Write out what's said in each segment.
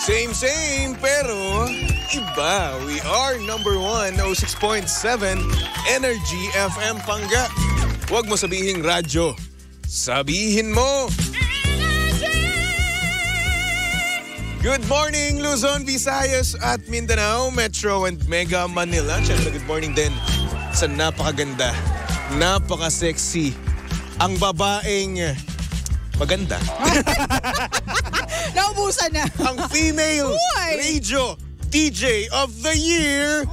Same, pero iba. We are number 1, 06.7, Energy FM Pangga. Huwag mo sabihin radyo. Sabihin mo. Good morning, Luzon, Visayas at Mindanao, Metro and Mega Manila. Siyempre, good morning din sa napakaganda, napaka-sexy, ang babaeng maganda. Naubusan na. Ang female radio DJ of the year.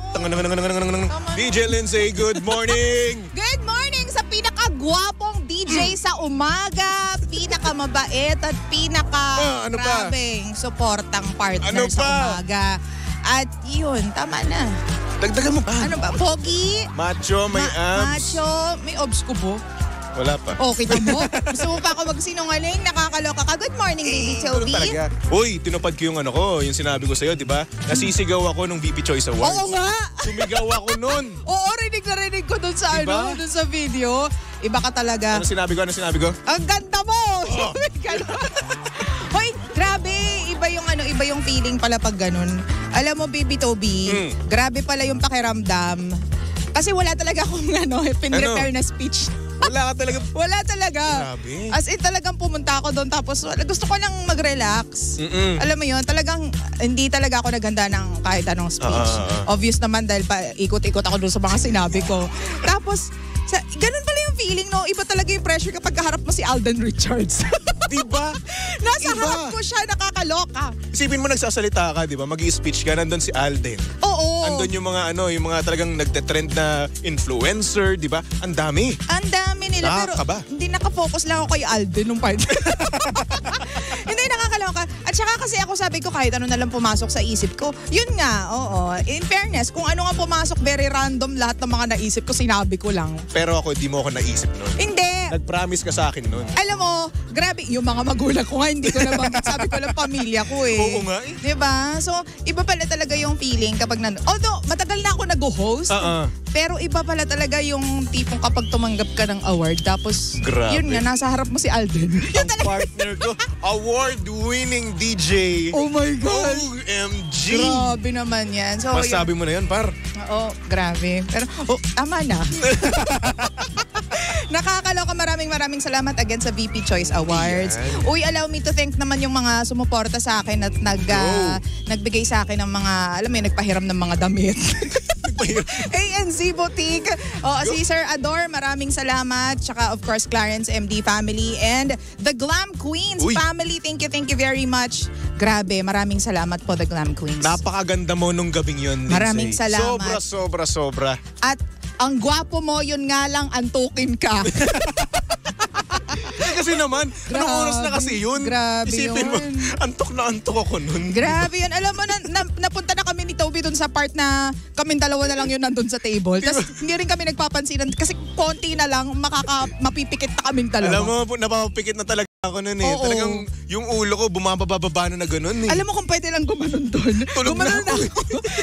DJ Lindsay, good morning. Good morning sa pinakagwapong DJ sa umaga, pinakamabait at pinaka-grabing supportang partner sa umaga. At yun, tama na. Dagdagan mo pa. Ano ba? Pogi? Macho, may abs. Macho, may obs ko po. Wala pa. Okay na mo. Gusto mo pa ako magsinungaling? Nakakaloka ka. Good morning, Baby Toby. Uy, tinupad ko yung yung sinabi ko sa'yo, di ba? Nasisigaw ako nung BP Choice Awards. Oo nga. Sumigaw ako nun. Oo, rinig ko dun sa diba? dun sa video. Iba ka talaga. Ano sinabi ko? Ang ganda mo! Oh. Hoy, grabe. Iba yung feeling pala pag ganun. Alam mo, Baby Toby, grabe pala yung pakiramdam. Kasi wala talaga akong pin-prepare na speech. Wala ka talaga. Wala talaga. Grabe. As in talagang pumunta ako doon tapos gusto ko lang mag-relax. Alam mo yun, talagang hindi talaga ako naghanda ng kahit anong speech. Obvious naman dahil pa ikot-ikot ako doon sa mga sinabi ko. Tapos, ganun pala yung feeling, no? Iba talaga yung pressure kapag kaharap mo si Alden Richards. Diba? Nasa harap ko siya, nakakaloka. Isipin mo nagsasalita ka, di ba? Mag-i-speech ka, nandun si Alden. Oo. Andun yung mga talagang nagte-trend na influencer, di ba? Ang dami. Ang dami nila. Pero hindi nakafocus lang ako kay Alden nung part. Hindi, nakakaloka. At saka kasi ako sabi ko kahit ano na lang pumasok sa isip ko. Yun nga, oo. In fairness, kung ano nga pumasok, very random lahat ng mga naisip ko, sinabi ko lang. Pero ako, di mo ako naisip nun. Hindi. Nag-promise ka sa akin nun. Alam mo, grabe, yung mga magulang ko nga, hindi ko nabanggit. Sabi ko lang pamilya ko eh. Oo nga eh. Diba? So, iba pala talaga yung feeling kapag although, matagal na ako nag-host. Pero iba pala talaga yung tipong kapag tumanggap ka ng award. Tapos, yun nga, nasa harap mo si Alden. Ang partner ko, award-winning DJ. Oh my God. OMG. Grabe naman yan. So, masabi mo na yan, par. Oo, grabe. Pero, tama na. Nakakaloka, maraming salamat again sa VP Choice Awards. Yan. Uy, allow me to thank naman yung mga sumuporta sa akin at nagbigay sa akin ng mga, alam mo yun, nagpahiram ng mga damit. ANZ Boutique. Si Sir Ador, maraming salamat. Tsaka of course, Clarence MD family and the Glam Queens family. Thank you very much. Grabe, maraming salamat po, the Glam Queens. Napakaganda mo nung gabing yun. Maraming salamat. Sobra. At ang gwapo mo, yun nga lang, antukin ka. Kasi naman, anong oras na kasi yun? Grabe Isipin mo, antok ako nun. Grabe yun. Alam mo, napunta na kami ni Toby dun sa part na kaming dalawa na lang yun nandun sa table. Tapos hindi rin kami nagpapansinan kasi konti na lang mapipikit na kaming dalawa. Alam mo, napapikit na talaga ako nun eh. Oo. Talagang yung ulo ko bumababa na ganun eh. Alam mo kung pwede lang gumanon doon.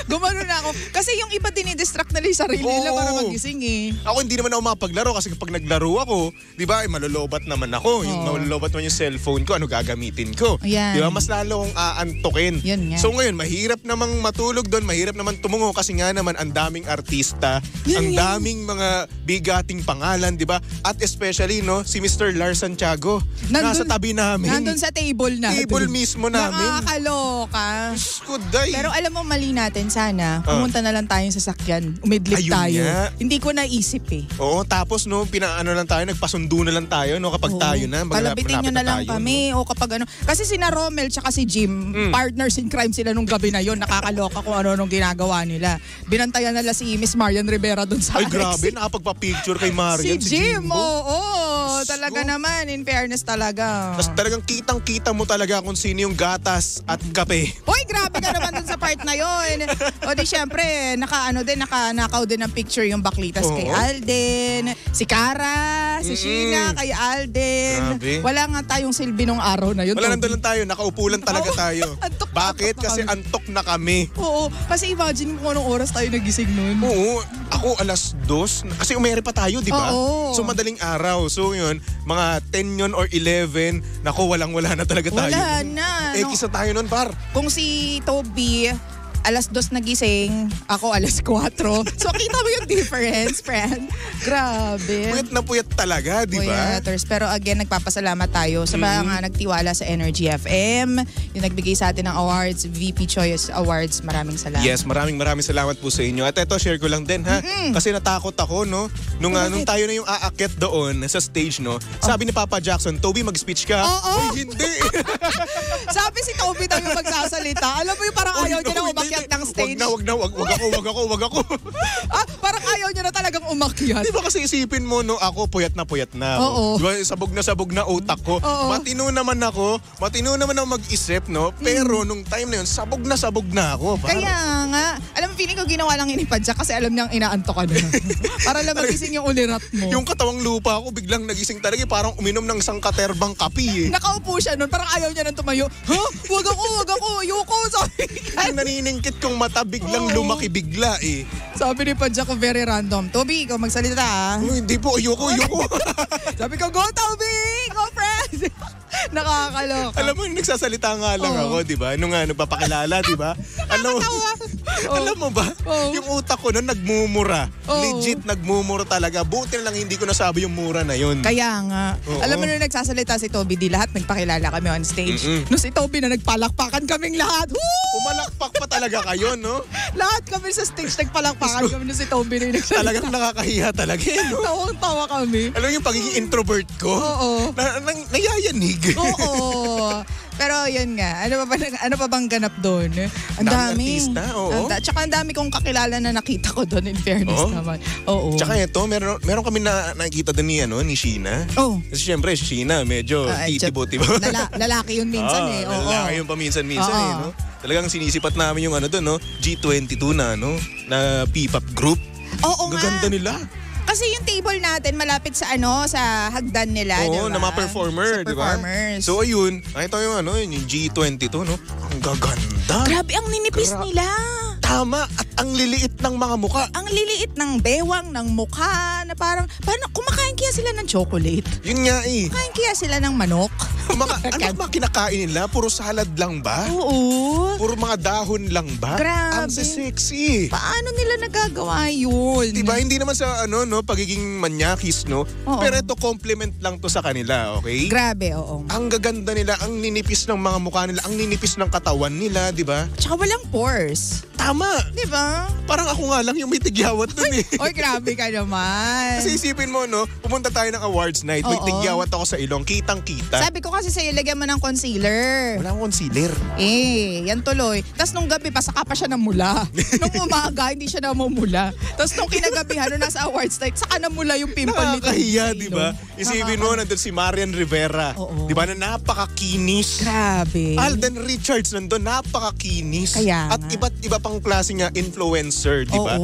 Gumanon na ako. Kasi yung iba dinidistract nila yung sarili nila para magising eh. Ako hindi naman ako mapaglaro kasi kapag naglaro ako, di ba, malolobat naman ako. Yung malolobat naman yung cellphone ko, ano gagamitin ko. Ayan. Di ba, mas lalo akong aantukin. So ngayon, mahirap namang matulog doon, mahirap naman tumungo kasi nga naman ang daming artista, ang daming mga bigating pangalan, di ba? At especially, no, si Mr. Lars Santiago. Nasa tabi namin. Nandun sa table na. Table mismo namin. Nakakaloka. Skuday. Pero alam mo, mali natin sana. Pumunta na lang tayong sasakyan. Umidlip tayo. Nga. Hindi ko naisip eh. Oo, tapos no, lang tayo, nagpasundo na lang tayo, no, kapag tayo na. Palabitin nyo na lang kami. O kapag ano. Kasi sina Romel tsaka si Jim, partners in crime sila nung gabi na yon. Nakakaloka kung ano nung ginagawa nila. Binantayan nila si Miss Marian Rivera dun sa grabe, nakapagpa-picture kay Marian. Si Jim, talaga naman, in fairness talaga. Tapos talagang kitang-kita mo talaga kung sino yung gatas at kape. Hoy, grabe ka naman dun sa part na yon. O di syempre, naka-nakaw din ng picture yung baklitas kay Alden, si Cara, si Sheena, kay Alden. Grabe. Wala nga tayong silbi nung araw na yun. Wala, nandun lang tayo, nakaupo lang talaga tayo. Bakit? Kasi antok na kami. Oo, kasi imagine mo kung anong oras tayo nagising nun. Oo, Ako 2:00 kasi umere pa tayo, di ba? Oo. So madaling araw. So yun, mga 10 yun or 11, nako walang-wala na talaga tayo. Wala na. Kisa tayo nun, par. Kung si Toby 2:00 nagising, ako 4:00. So kita mo yung difference, friend. Grabe. Puyat na puyat talaga, di ba? Puyaters. Pero again, nagpapasalamat tayo sa mga nagtiwala sa Energy FM, yung nagbigay sa atin ng awards, VP Choice Awards. Maraming salamat. Yes, maraming salamat po sa inyo. At ito, share ko lang din, ha? Kasi natakot ako, no? Nung tayo na yung aakyat doon sa stage, no? Sabi ni Papa Jackson, Toby, mag-speech ka. Oo. Ay, hindi. Sabi si Toby daw yung magsasalita. Alam mo yung parang ayaw niya na umakyat ng stage. Wag ako. Parang ayaw niya na talagang umakyat. Di ba kasi isipin mo, no? Ako, puyat na. Oo. Di ba, sabog na utak ko. Oo. Matino naman ako mag-isip, no? Pero nung time na yun, sabog na ako. Kaya nga, alam mo, feeling ko ginawa lang yun ni Padja kasi alam niyang inaantok ka na. Para lang magising yung ulirat mo. Yung katawang lupa ko, biglang nagising talaga. Parang uminom ng isang katerbang kapi, eh. Nakaupo siya nun, parang ayaw niya nang tumayo. Wag ako, ayoko. Sabi Ang naniningkit kong mata, biglang lumaki bigla, eh. Sabi ni Padja ko, very random. Toby, ikaw magsalita, ha? Hindi po, ayoko. Sabi ko, go Toby! Go friend! Nakakaloka. Alam mo, nagsasalita nga lang ako, di ba? Nung nagpapakilala, di ba? Alam mo ba? Yung utak ko nun nagmumura. Legit nagmumura talaga. Buti na lang hindi ko nasabi yung mura na yun. Kaya nga. Alam mo nung nagsasalita si Toby, di lahat nagpakilala kami on stage. Nung si Toby na nagpalakpakan kaming lahat. Umalakpak pa talaga kayo, no? Lahat kami sa stage nagpalakpakan kami nung si Toby na yung nagsalita. Talagang nakakahiya talaga, no? Tawang-tawa kami. Alam mo yung pagiging introvert ko? Oo. Nayayanig. Oo. Pero yun nga, ano pa bang ganap doon? Ang dami. Artista, oo. Tsaka ang dami kong kakilala na nakita ko doon, in fairness naman. Oo. Tsaka ito, meron kami nakikita din ni Sheena. Oh. Kasi syempre, si Sheena, medyo titibo-tibo. Lalaki yun minsan eh. Oo. Lalaki yun paminsan-minsan eh, no? Talagang sinisipat namin yung doon, no? G22 na P-pop group. Oo nga. Gaganda nila. Kasi yung table natin malapit sa sa hagdan nila, Oo, diba? na mga performer, di ba? So ayun, nakita yung yung G22, no? Ang gaganda. Grabe, ang ninipis nila. Tama, at ang liliit ng mga muka. Ang liliit ng bewang, ng mukha, na parang kumakain kaya sila ng chocolate. Yun nga eh. Kumakain kaya sila ng manok. Ano ba kinakain nila? Puro salad lang ba? Oo. Puro mga dahon lang ba? Grabe. Ang sexy. Paano nila nagagawa yun? Diba? Hindi naman sa pagiging manyakis, no? Oo. Pero ito compliment lang to sa kanila, okay? Grabe, oo. Ang gaganda nila, ang ninipis ng mga mukha nila, ang ninipis ng katawan nila, di ba? Tsaka walang pores. Tama. Di ba? Parang ako nga lang yung may tigyawat dun eh. Oy, grabe ka naman. Kasi isipin mo, no? Pumunta tayo ng awards night, may tigyawat ako sa ilong, kitang-kita. Sabi ko kasi sa'yo, lagyan mo ng concealer. Wala akong concealer. Yan tuloy. Tapos nung gabi, pasaka pa siya ng mula. Nung umaga, hindi siya namumula. Tapos nung kinagabihan, nung nasa awards night, saka namula yung pimple nito. Nakakahiya, di ba? Isipin mo, nandun si Marian Rivera. Di ba, na napakakinis. Grabe. Alden Richards nandun, napakakinis. Kaya at iba't iba pang klase nga influencer, di ba?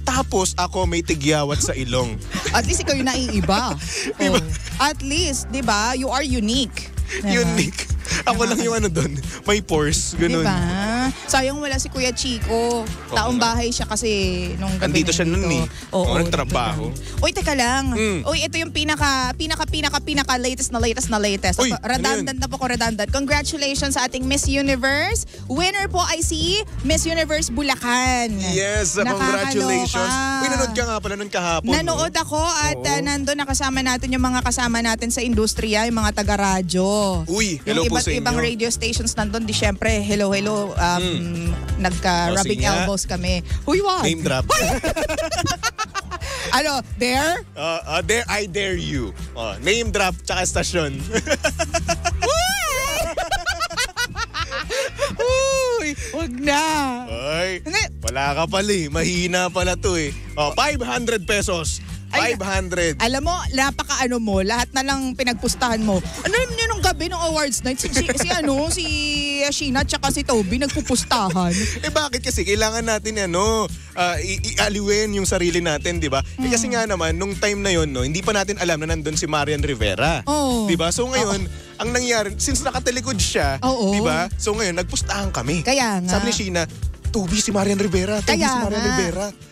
Tapos ako may tigyawat sa ilong. At least ikaw yung naiiba. Diba? At least, di ba, you are unique. Diba? Unique. Ako lang yung doon, may pores, ganun. Diba? Sayang wala si Kuya Chico. Taong bahay siya kasi nung gabi. Andito siya nun eh. Oo, nagtrabaho. Uy, teka lang. Uy, ito yung pinaka latest na latest. Uy, redundant na po ko, redundant. Congratulations sa ating Miss Universe. Winner po ay si Miss Universe Bulacan. Yes, congratulations. Uy, nanood ka nga pala nun kahapon. Nanood ako at nandun nakasama natin yung mga kasama natin sa industriya, yung mga taga-radyo. Uy, hello po sa inyo. Ibang radio stations nandun, di syempre, hello. Nagka-rubbing elbows kami. Huy, what? Name drop. Dare? Dare, I dare you. Name drop, tsaka stasyon. Uy, wag na. Ay, wala ka pala eh. Mahina pala to eh. 500 pesos. 500. Alam mo, mo, lahat na lang pinagpustahan mo. Ano yun nung gabi ng awards night? Si Sheena tsaka si Toby nagpupustahan. Bakit kasi kailangan natin ialiwin yung sarili natin, di ba? Kasi nga naman, nung time na yun, hindi pa natin alam na nandun si Marian Rivera. Di ba? So ngayon, ang nangyari, since nakatalikod siya, di ba? So ngayon, nagpustahan kami. Kaya nga. Sabi ni Sheena, Toby si Marian Rivera.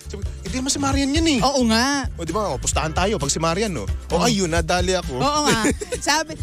Sabi, hindi naman si Marian yan eh. Oo nga. O di ba, pustahan tayo pag si Marian, no? O ayun, nadali ako. Oo nga. Sabi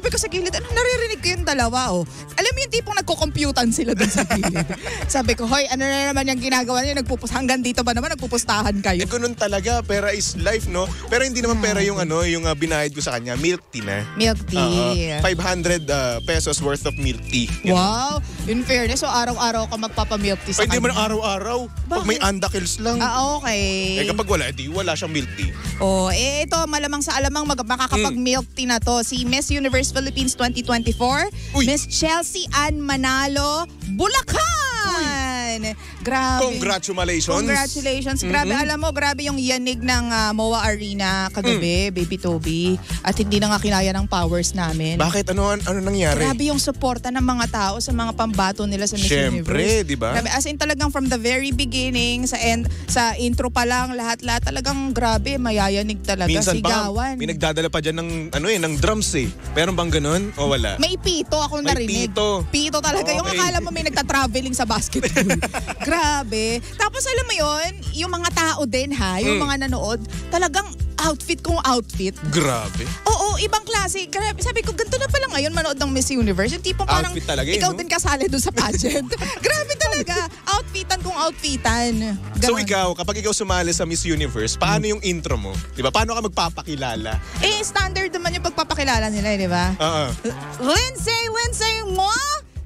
ko sa gilid, naririnig ko yung dalawa, oh. Alam mo yung tipong nagko-computan sila dun sa gilid. Sabi ko, hoy, ano na naman yung ginagawa niyo? Hanggang dito ba naman nagpupustahan kayo? Ganun talaga, pera is life, no? Pero hindi naman pera yung yung binayad ko sa kanya, milk tea na. Milk tea. 500 pesos worth of milk tea. Wow. In fairness, so araw-araw ka magpapa-milk tea sa kanya. Hindi man araw-araw. Pag may andakils lang. Okay. Kapag wala, wala siyang milk tea. Ito, malamang sa alamang makakapag-milk tea na to. Si Miss Universe Philippines 2024, Miss Chelsea Ann Manalo, Bulacan! Grabe. Congratulations. Grabe, alam mo, grabe yung yanig ng MOA Arena kagabi, Baby Toby. At hindi na nga kinaya ng powers namin. Bakit? Ano nangyari? Grabe yung suporta ng mga tao sa mga pambato nila sa Miss Universe. Siyempre, di ba? Grabe, as in talagang from the very beginning, sa intro pa lang, lahat-lahat talagang grabe, mayayanig talaga. Minsan sigawan. May nagdadala pa dyan ng drums eh. Meron bang ganun o wala? May pito ako narinig. Pito talaga. Okay. Yung akala mo may nagta-traveling sa basketball. Grabe. Tapos alam mo yon, yung mga tao din yung mga nanood, talagang outfit kung outfit. Grabe. Oo, ibang klase. Grabe. Sabi ko, ganito na pala ngayon manood ng Miss Universe. Yung tipong parang talaga, ikaw din kasali doon sa pageant. Grabe talaga. Outfitan kung outfitan. Ganon. So kapag ikaw sumali sa Miss Universe, paano yung intro mo? Di ba? Paano ka magpapakilala? Standard naman yung pagpapakilala nila, di ba? Lindsay mo,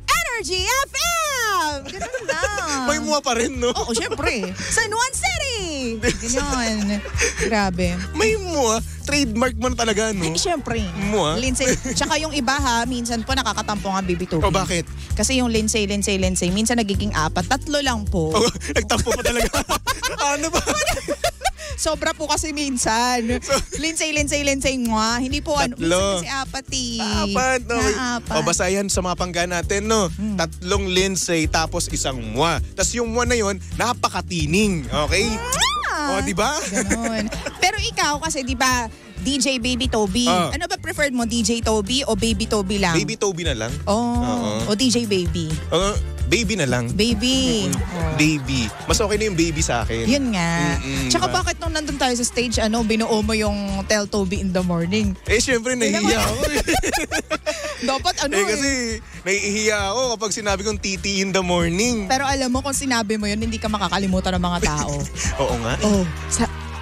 Energy FM! Ganun lang. May mua pa rin, no? Oo, syempre. San Juan City! Ganyan. Grabe. May mua. Trademark mo na talaga, no? Syempre. Mua. Lindsay. Tsaka yung iba minsan po nakakatampo nga Baby Toby. Bakit? Kasi yung Lindsay, minsan nagiging 4. 3 lang po. Nagtampo pa talaga. Ano ba? Sobra po kasi minsan. Lindsay, nga. Hindi po minsan kasi 4 4, no? Basayan sa mga pangga natin, no? 3 Lindsay, tapos 1 mua. Tapos yung mua na yun, napakatining. Okay? Di ba? Ganun. Pero ikaw kasi, di ba, DJ Baby Toby. Ano ba preferred mo? DJ Toby o Baby Toby lang? Baby Toby na lang. O DJ Baby? Baby na lang. Baby. Baby. Mas okay na yung baby sa akin. Yun nga. Tsaka diba? bakit nung nandun tayo sa stage, binuo mo yung Tell Toby in the morning? Syempre, nahihiya ako. Dapat kasi nahihiya ako kapag sinabi kong titi in the morning. Pero alam mo, kung sinabi mo yun, hindi ka makakalimutan ng mga tao. Oo nga.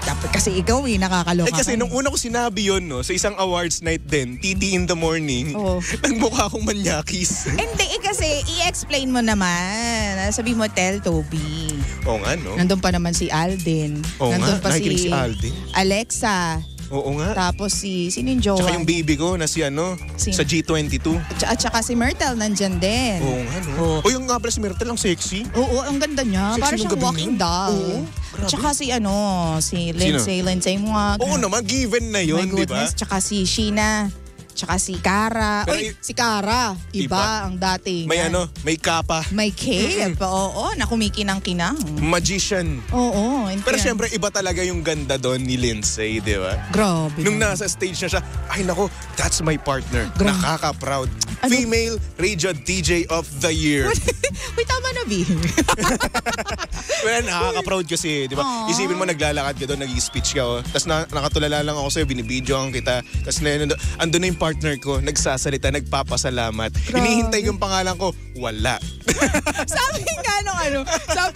Dapat kasi ikaw nakakaloka. Kasi nung una ko sinabi yun, no, sa isang awards night din, titi in the morning, nagmukha akong manyakis. Hindi, kasi i-explain mo naman. Sabi mo, Tell Toby. Oo nga, no? Nandun pa naman si Alden. Nandun pa si Alden. Alexa. Oo nga. Tapos sino yung jowa? Tsaka yung baby ko na sa G22. At saka si Myrtle nandyan din. Oo nga, no? Yung nga pala si Myrtle, ang sexy. Oo, ang ganda niya. Sexy Para siyang walking doll. Oo, at saka si Lindsay mo. Oo naman, given na yun, di ba? Tsaka si Sheena. Tsaka si Cara. Si Cara. Iba ang dating. May kapa. May cape. Oo, na kumikinang-kinang. Magician. Oo. Pero syempre, iba talaga yung ganda doon ni Lindsay, di ba? Grabe. Nung nasa stage na siya, ay nako, that's my partner. Nakaka-proud. Female Radio DJ of the Year. Uy, tama na, B. Well, nakaka-proud kasi, di ba? Isipin mo, naglalakad ka doon, nag-speech ka, tapos nakatulala lang ako sa'yo, binibidyoan kita, tapos andun na yung partner ko, nagsasalita, nagpapasalamat. Hinihintay yung pangalan ko, wala. Sabi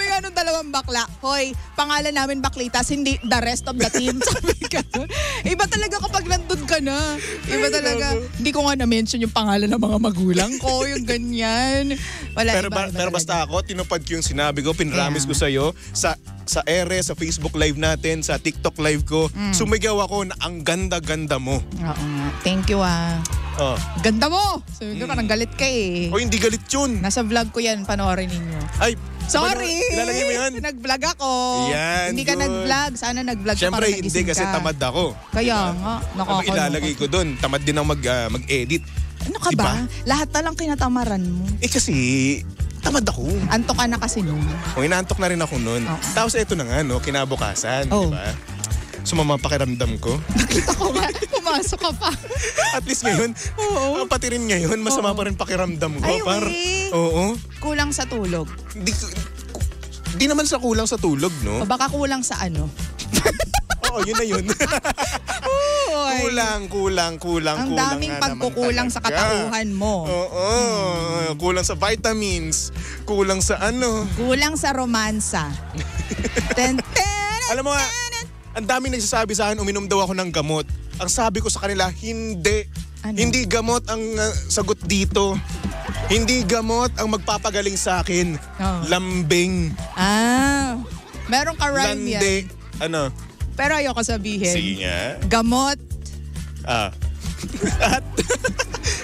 nga nung dalawang bakla, hoy, pangalan namin Baklitas, hindi the rest of the team. Sabi ka nun. Iba talaga kapag nandun ka na. Iba talaga. Hindi ko nga na-mention yung pangalan ng mga magulang ko, yung ganyan. Wala, pero basta ako, tinupad ko yung sinabi ko, pinramis ko sa'yo, sa sa Facebook Live natin, sa TikTok Live ko, sumigaw ako na ang ganda-ganda mo. Oo nga. Thank you Ganda mo! Sabi ko, parang galit ka eh. Hindi galit yun. Nasa vlog ko yan, panoorin ninyo. Ay, sorry! Ilalagay mo yan? Nag-vlog ako. Yan, hindi ka nag-vlog. Sana nag-vlog ka Siyempre, para nagising ka. hindi kasi tamad ako. Kaya nga, nakakaloka. Ilalagay ko doon. Tamad din ako mag-edit. Ano ka ba? Lahat na lang kinatamaran mo. Kasi tamad ako. Antok ka na kasi noon. Inaantok na rin ako noon. Tapos eto na nga, kinabukasan. Diba? Sumama pakiramdam ko. Nakita ko nga, pumasok ka pa. At least ngayon, pati rin ngayon, masama pa rin pakiramdam ko. Ay, Oo. Kulang sa tulog. Di naman sa kulang sa tulog, no? O baka kulang sa ano? Oo, yun na yun. Kulang. Ang daming pagkukulang sa katauhan mo. Oo. Kulang sa vitamins. Kulang sa ano. Kulang sa romansa. Alam mo nga, ang daming nagsasabi sa akin, uminom daw ako ng gamot. Ang sabi ko sa kanila, hindi. Ano? Hindi gamot ang sagot dito. Hindi gamot ang magpapagaling sa akin. Oh. Lambing. Meron ka rhyme Lande. yan. Ano? Pero ayoko sabihin. Sige nga. Gamot. At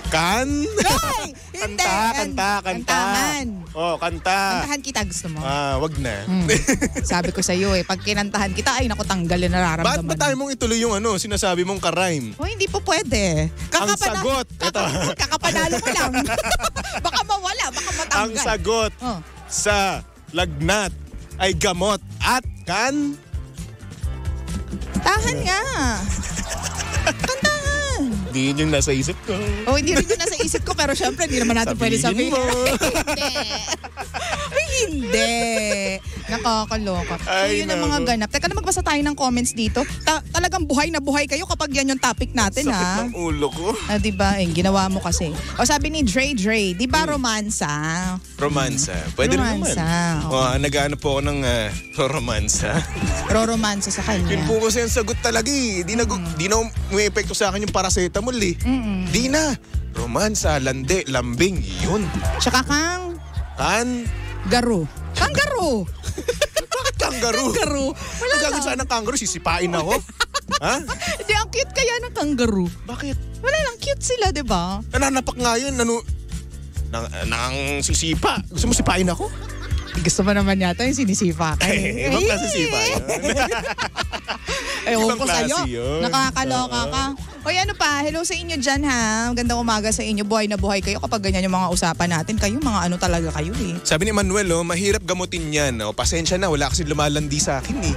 kan? Ay! Hindi. Kanta. Kantahan. Kanta. Kantahan kita, gusto mo? Wag na. Sabi ko sa'yo pag kinantahan kita, ay naku, tanggalin nararamdaman. Ba't ba tayo mong ituloy yung sinasabi mong ka-rhyme? Hindi po pwede. Ang sagot. Kakapanalo ko lang. Baka mawala, baka matanggal. Ang sagot sa lagnat ay gamot at kan? Tahan nga. Kantahan. Hindi yun yung nasa isip ko. Hindi rin yun nasa isip ko, pero syempre hindi naman natin pwede sabihin. Hindi. Nakakaloka. Yun ang mga ganap. Teka na, magbasa tayo ng comments dito. Talagang buhay na buhay kayo kapag yan yung topic natin, ha? Sakit ng ulo ko. Diba? Ginawa mo kasi. Sabi ni Dre, di ba romansa? Romansa. Pwede romansa. naman. Nag-ano po ako ng romansa. Romansa sa kanya. Yun po kasi ang sagot talaga eh. Di na may epekto sa akin yung paracetamol eh. Di na. Romansa, lande, lambing, yun. Tsaka kang? Garo. Kangaroo. Bakit kangaroo? Kangaroo. Wala lang. Gagawin saan ng kangaroo? Sisipain ako? Ha? Hindi, ang cute kaya ng kangaroo. Bakit? Wala lang, cute sila, di ba? Nananapak nga yun. Nang sisipa. Gusto mo sipain ako? Gusto mo naman yata yung sinisipa ka. Ibang klase sipa yun. Ewan ko sa'yo. Nakakaloka ka. Ano pa? Hello sa inyo dyan, ha? Magandang umaga sa inyo. Buhay na buhay kayo kapag ganyan yung mga usapan natin. Kayo, mga ano talaga kayo eh. Sabi ni Manuel, mahirap gamutin yan. Pasensya na, wala kasi lumalandi sa akin eh.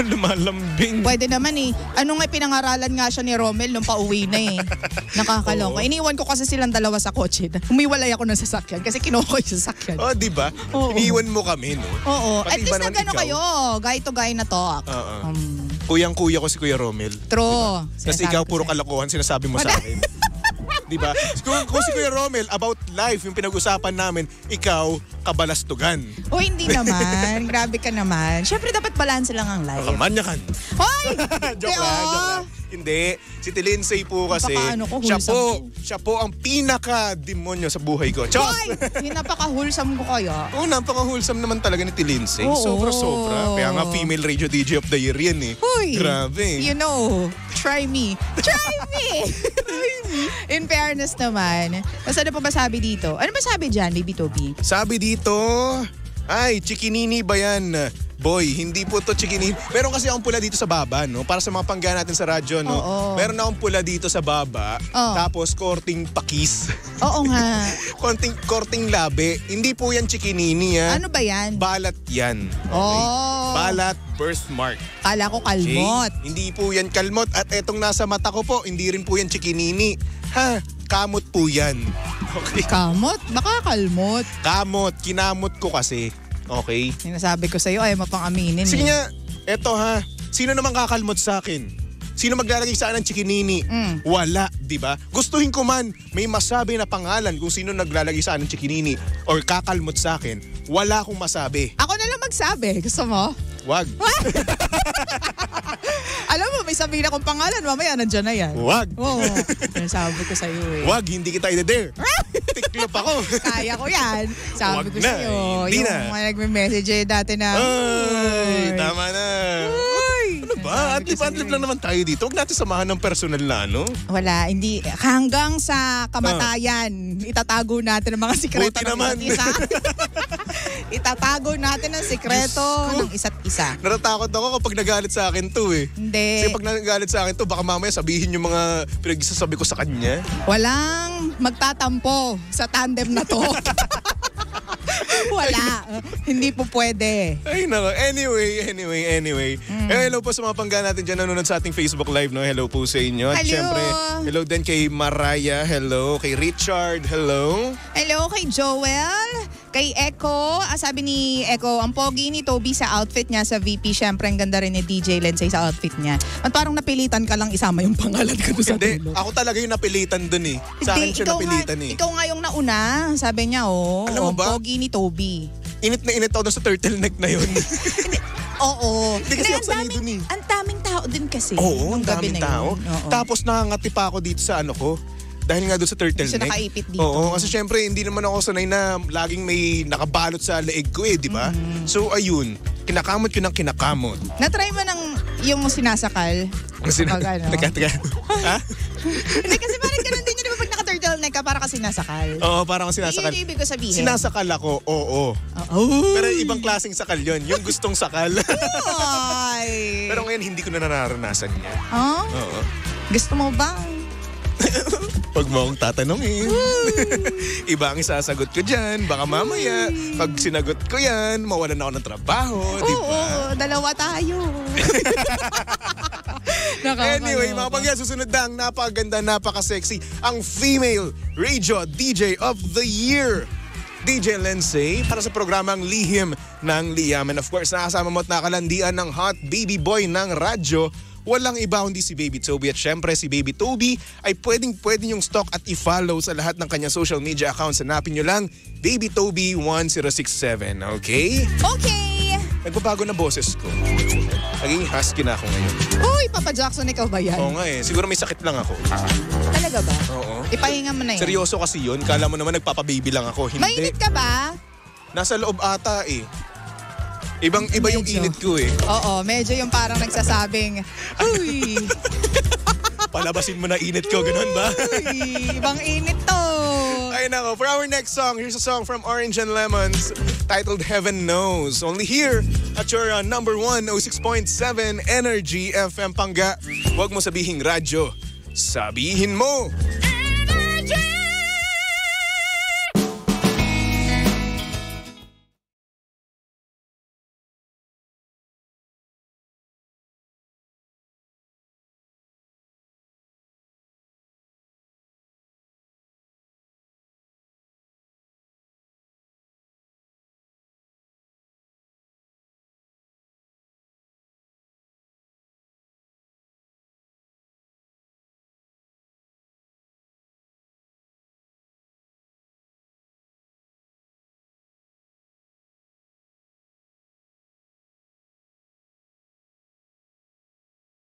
Lumalambing. Pwede naman eh. Ano nga, pinangaralan nga siya ni Romel nung pauwi na eh. Nakakaloka. Iniwan ko kasi silang dalawa sa kotse. Humiwalay ako ng sasakyan kasi kinuha ko yung sasakyan. Di ba? Iniwan mo kami, no? Oo. At least nag-ano kayo. Guy to guy na talk. Kuyang-kuya ko si Kuya Romel. True. Diba? Kasi ikaw puro kalokohan sinasabi mo sa akin. Diba? Kung si Kuya Romel about life yung pinag-usapan namin, ikaw kabalastugan. Hindi naman. Grabe ka naman. Syempre dapat balance lang ang life. Kamanyakan. Hoy! Joke lang. Hindi. Si Lindsay po kasi, siya po ang pinaka-demonyo sa buhay ko. Chot! Napaka-wholesome ko kaya. Napaka-wholesome naman talaga ni Lindsay. Sobra-sobra. Kaya nga female radio DJ of the year yan eh. Grabe. Try me. In fairness naman. Ano pa ba sabi dito? Ano ba sabi dyan, Baby Toby? Sabi dito, chikinini ba yan? Boy, hindi po to chikinini. Meron kasi akong pula dito sa baba, no? Para sa mga pangga natin sa radyo, no? Meron akong pula dito sa baba. Tapos korting pakis. Oo nga. korting labi. Hindi po yan chikinini, ha? Ano ba yan? Balat yan. Okay? Balat birthmark. Kala ko kalmot. Okay? Hindi po yan kalmot. At etong nasa mata ko po, hindi rin po yan chikinini. Kamot po yan. Okay? Kamot? Baka kalmot. Kamot. Kinamot ko kasi. Okay? Sinasabi ko sa'yo, ayaw mapang aminin. Sige nga, eto ha. Sino naman kakalmot sa akin? Sino maglalagay sa akin ng chikinini? Wala, di ba? Gustuhin ko man may masabi na pangalan kung sino naglalagay sa akin ng chikinini or kakalmot sa akin. Wala akong masabi. Ako na lang magsabi. Gusto mo? Wag. Alam mo, may sabihin akong pangalan. Mamaya, nandyan na yan. Wag. Oo. Sabi ko sa'yo eh. Wag, hindi kita ide-dare. Tiklop ako. Kaya ko yan. Sabi ko sa'yo. Hindi yung na. mga nagme-message dati na. Ay, tama na. Ano ba? Adlib lang naman tayo dito. Huwag natin samahan ng personal na ano. Wala, hindi. Hanggang sa kamatayan, itatago natin ang mga sikreto ng isa't isa. Itatago natin ang sikreto ng isa't isa. Natatakot ako kapag nagalit sa akin to eh. Hindi. Kasi pag nagalit sa akin to, baka mamaya sabihin yung mga pinagsasabi ko sa kanya. Walang magtatampo sa tandem na to. Wala. Hindi po pwede. Ay nako. Anyway. Hello po sa mga pangga natin dyan nanonood sa ating Facebook Live. No? Hello po sa inyo. At Hello. syempre, hello din kay Mariah. Hello. Kay Richard. Hello. Hello kay Joel. Kay Echo. Sabi ni Echo, ang pogi ni Toby sa outfit niya sa VP. Syempre, ang ganda rin ni DJ Lensay sa outfit niya. At parang napilitan ka lang isama yung pangalan ko doon sa Hindi. dulo. Ako talaga yung napilitan dun eh. Sa akin siya napilitan eh. Ikaw nga yung nauna. Sabi niya, Alam mo ba? pogi ni Toby. Init na init ako dun sa turtleneck na yun. Oo. Hindi kasi ako sanay dun eh. Ang daming tao din kasi. Oo, ang nung gabi daming na tao. yun. Oo. Tapos nakangati pa ako dito sa ano ko. Dahil nga doon sa turtleneck. Kasi nakaipit dito. Oo, kasi syempre hindi naman ako sanay na laging may nakabalot sa leeg ko eh, di ba? So ayun, kinakamot ko ng kinakamot. Na-try mo ng yung sinasakal? Pag ano? Teka. Ha? Hindi kasi parang ganun din yun. Di ba pag naka-turtleneck ka, parang ka sinasakal? Oo, parang ako sinasakal. Yun yung ibig ko sabihin. Sinasakal ako, oo. Pero ibang klaseng sakal yun. Yung gustong sakal. Ay. Pero ngayon hindi ko na nararanasan niya. Huh? Oo. Gusto mo ba? Pag mo akong tatanungin. Iba ang isasagot ko dyan. Baka mamaya, pag sinagot ko yan, mawalan ako ng trabaho. Oo, dalawa tayo. Anyway, mga pangya, susunod na ang napakaganda, napaka-sexy, ang female radio DJ of the year. DJ Lensay para sa programang Lihim ng Liam. And of course, nakasama mo at nakalandian ng hot baby boy ng radyo. Walang iba kundi si Baby Toby. At syempre si Baby Toby ay pwede yung stalk at i-follow sa lahat ng kanyang social media accounts. Hanapin nyo lang Baby Toby 1067. Okay? Okay. Nagbabago na boses ko. Naging husky na ako ngayon. Uy, Papa Jackson, ikaw ba yan? Oo nga eh. Siguro may sakit lang ako. Talaga ba? Oo. Ipahinga mo na yan. Seryoso kasi yun. Kala mo naman nagpapababy lang ako. Hindi. Mainit ka ba? Nasa loob ata eh. Iba yung Medyo. init ko eh. Oo, medyo yung parang nagsasabing, uy, Palabasin mo na init ko, ganun ba? uy, ibang init to. Ay nako, for our next song, here's a song from Orange and Lemons titled Heaven Knows. Only here at your number 1, 06.7 Energy FM Pangga. Huwag mo sabihing radyo, sabihin mo.